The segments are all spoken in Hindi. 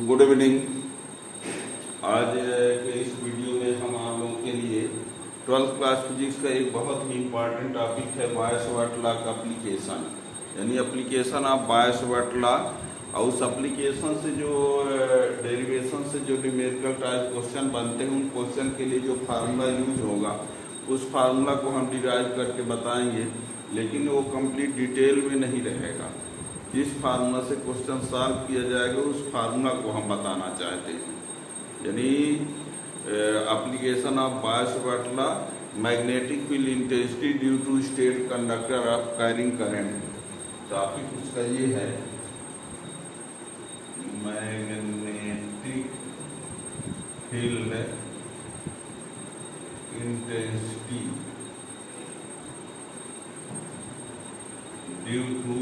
Good evening. आज के इस वीडियो में हम आप लोगों के लिए 12th क्लास फिजिक्स का एक बहुत ही इम्पॉर्टेंट टॉपिक है बायो-सवार्ट लॉ का एप्लीकेशन। यानी एप्लीकेशन ऑफ बायो-सवार्ट लॉ और उस एप्लीकेशन से जो डेरिवेशन से जो न्यूमेरिकल टाइप क्वेश्चन बनते हैं उन क्वेश्चन के लिए जो फार्मूला यूज होगा उस फार्मूला को हम डिराइव करके बताएंगे, लेकिन वो कंप्लीट डिटेल में नहीं रहेगा। जिस फार्मूला से क्वेश्चन सॉल्व किया जाएगा उस फार्मूला को हम बताना चाहते हैं। यानी application of Biot Savart law, magnetic field intensity due to state conductor of carrying current. Topic उसका ये है magnetic field intensity due to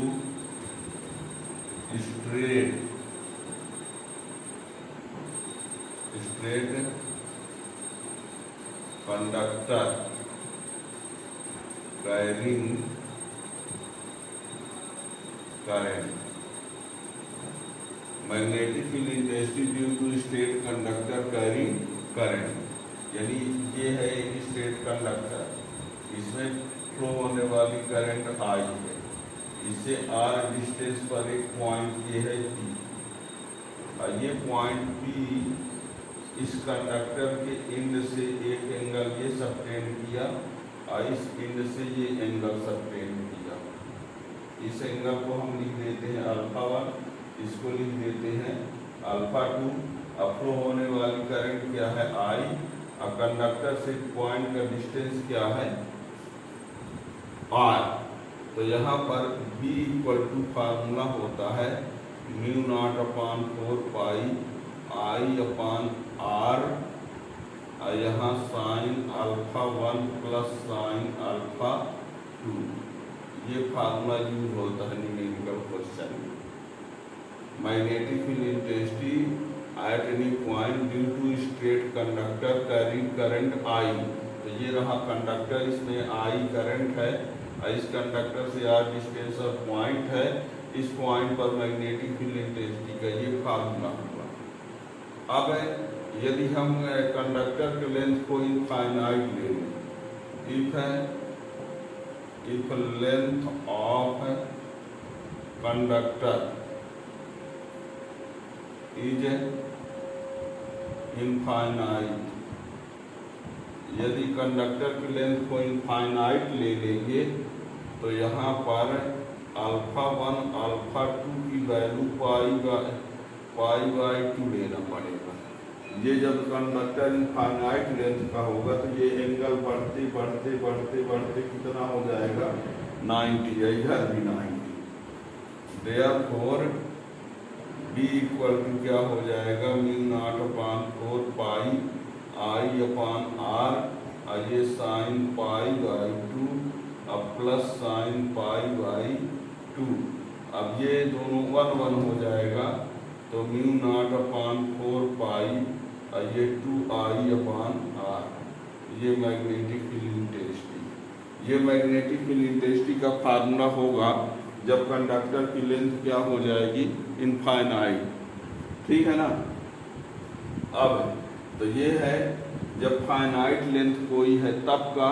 straight conductor carrying current. Magnetic field intensity due to straight conductor carrying current. यानी ये है एक स्ट्रेट कंडक्टर, इसमें फ्लो होने वाली करंट आई है, इससे r डिस्टेंस पर एक पॉइंट ये है P, और ये पॉइंट P इस कंडक्टर के एंड से एक एंगल ये सबटेंड किया और इस एंड से ये एंगल सबटेंड किया। इस एंगल को हम लिख देते हैं अल्फा 1, इसको लिख देते हैं अल्फा 2। अब फ्लो होने वाली करंट क्या है I, और कंडक्टर से पॉइंट का डिस्टेंस क्या है R। तो यहाँ पर B इक्वल टू फार्मूला होता है mu naught upon 4 pi I upon R, और यहाँ sine alpha 1 plus sine alpha 2। ये फार्मूला यूज होता है न्यूमेरिकल क्वेश्चन में। Magnetic field intensity at any point due to straight conductor carrying current I। तो ये रहा कंडक्टर, इसमें I करंट है और इस कंडक्टर से R डिस्टेंस और पॉइंट है, इस पॉइंट पर मैग्नेटिक फील्ड इंटेंसिटी का ये फार्मूला हुआ। अब यदि हम कंडक्टर के लेंथ को इनफाइनाइट ले लें, if length of conductor is infinite, यदि कंडक्टर की लेंथ को इनफाइनाइट ले लेंगे तो यहाँ पर अल्फा 1 अल्फा 2 की वैल्यू पाई बाई 2 लेना पड़ेगा। ये जब कंडक्टर इनफाइनाइट लेंथ का होगा तो ये एंगल बढ़ते बढ़ते बढ़ते बढ़ते कितना हो जाएगा 90, इधर भी 90। देयरफॉर B इक्वल टू क्या हो जाएगा mu naught upon 4 pi I upon R, और ये साइन पाई बाई 2 अब प्लस साइन पाई बाई 2। अब ये दोनों 1 1 हो जाएगा तो म्यू नॉट अपान 4 पाई और ये 2I अपान R। ये मैग्नेटिक फील्ड इंटेंसिटी, ये मैग्नेटिक फील्ड इंटेंसिटी का फार्मूला होगा जब कंडक्टर की लेंथ क्या हो जाएगी इनफाइनाइट। ठीक है ना। अब तो ये है जब फाइनाइट लेंथ कोई है तब का,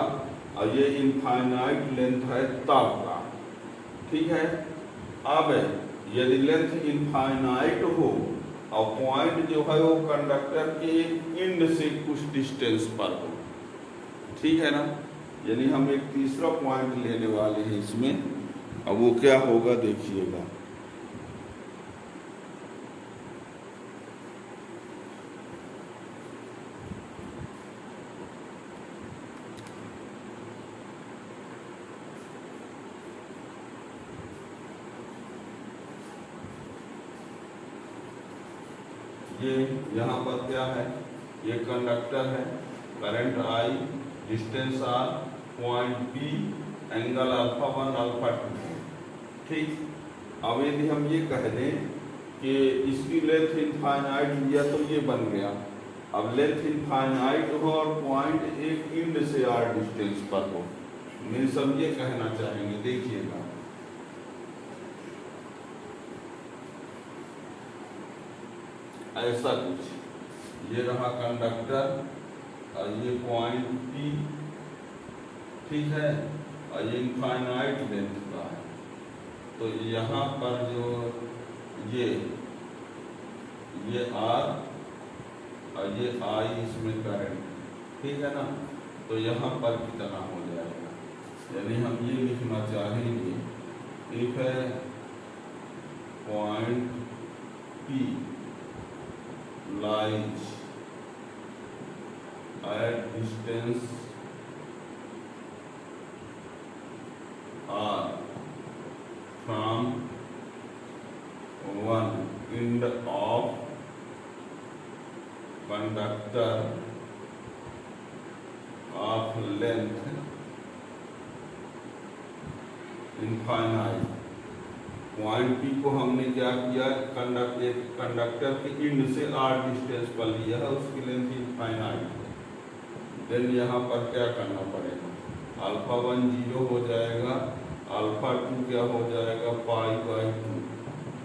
और ये इनफाइनाइट लेंथ है तब का। ठीक है। अब यदि लेंथ इनफाइनाइट हो और पॉइंट जो है वो कंडक्टर के एंड से कुछ डिस्टेंस पर हो, ठीक है ना। यानी हम एक तीसरा पॉइंट लेने वाले हैं इसमें, अब वो क्या होगा देखिएगा। ये यहाँ पर क्या है, ये कंडक्टर है, current I, distance R, point P, angle alpha 1 alpha 2। ठीक। अब यदि हम ये कह दें कि इसकी लेंथ इनफाइनाइट लिया तो ये बन गया। अब लेंथ इनफाइनाइट हो और पॉइंट एक एंड से R डिस्टेंस पर हो, मीन्स हम ये कहना चाहेंगे, देखिएगा ऐसा कुछ। ये रहा कंडक्टर और ये पॉइंट P, ठीक है, और ये इनफाइनाइट लेंथ का है। तो यहाँ पर जो ये R और ये I इसमें करंट, ठीक है ना। तो यहाँ पर कितना हो जाएगा, यानी हम ये लिखना चाहेंगे इफ है point P lies at distance R from one end of conductor of length infinite। Point P को हमने क्या किया, कंडक्टर के एंड से R डिस्टेंस पर लिया है, उसकी लेंथ इनफाइनाइट है। देन यहाँ पर क्या करना पड़ेगा, अल्फा 1 0 हो जाएगा, अल्फा 2 क्या हो जाएगा π/2।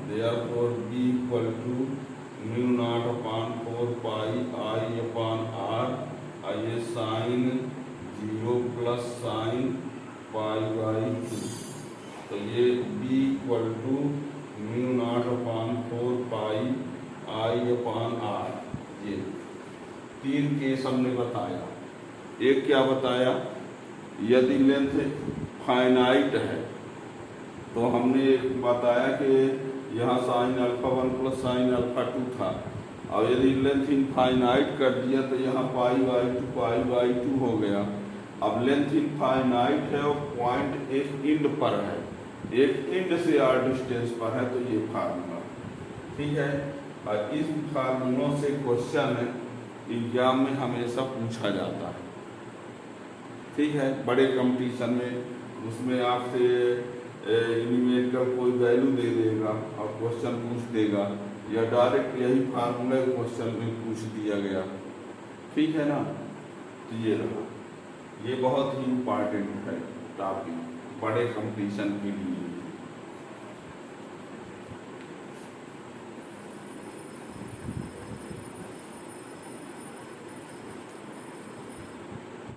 Therefore B equal to μ0/4 πI/R, ये साइन 0 प्लस साइन π/2। तो ये B इक्वल टू μ0/4 πI/R। ये 3 केस हमने बताया। एक क्या बताया, यदि लेंथ फाइनाइट है तो हमने बताया कि यहाँ sine alpha 1 plus sine alpha 2 था, और यदि लेंथ इनफाइनाइट कर दिया तो यहाँ π/2 हो गया। अब लेंथ इनफाइनाइट है और पॉइंट एक एंड पर है, एक एंड से R डिस्टेंस पर है, तो ये फार्मूला, ठीक है। और इस फार्मूलों से क्वेश्चन एग्जाम में हमेशा पूछा जाता है, ठीक है। बड़े कंपटीशन में उसमें आपसे न्यूमेरिकल कोई वैल्यू दे देगा और क्वेश्चन पूछ देगा, या डायरेक्ट यही फार्मूला क्वेश्चन में पूछ दिया गया, ठीक है ना। तो ये रहा, ये बहुत ही इम्पॉर्टेंट है टॉपिक बड़े कंपटीशन के लिए।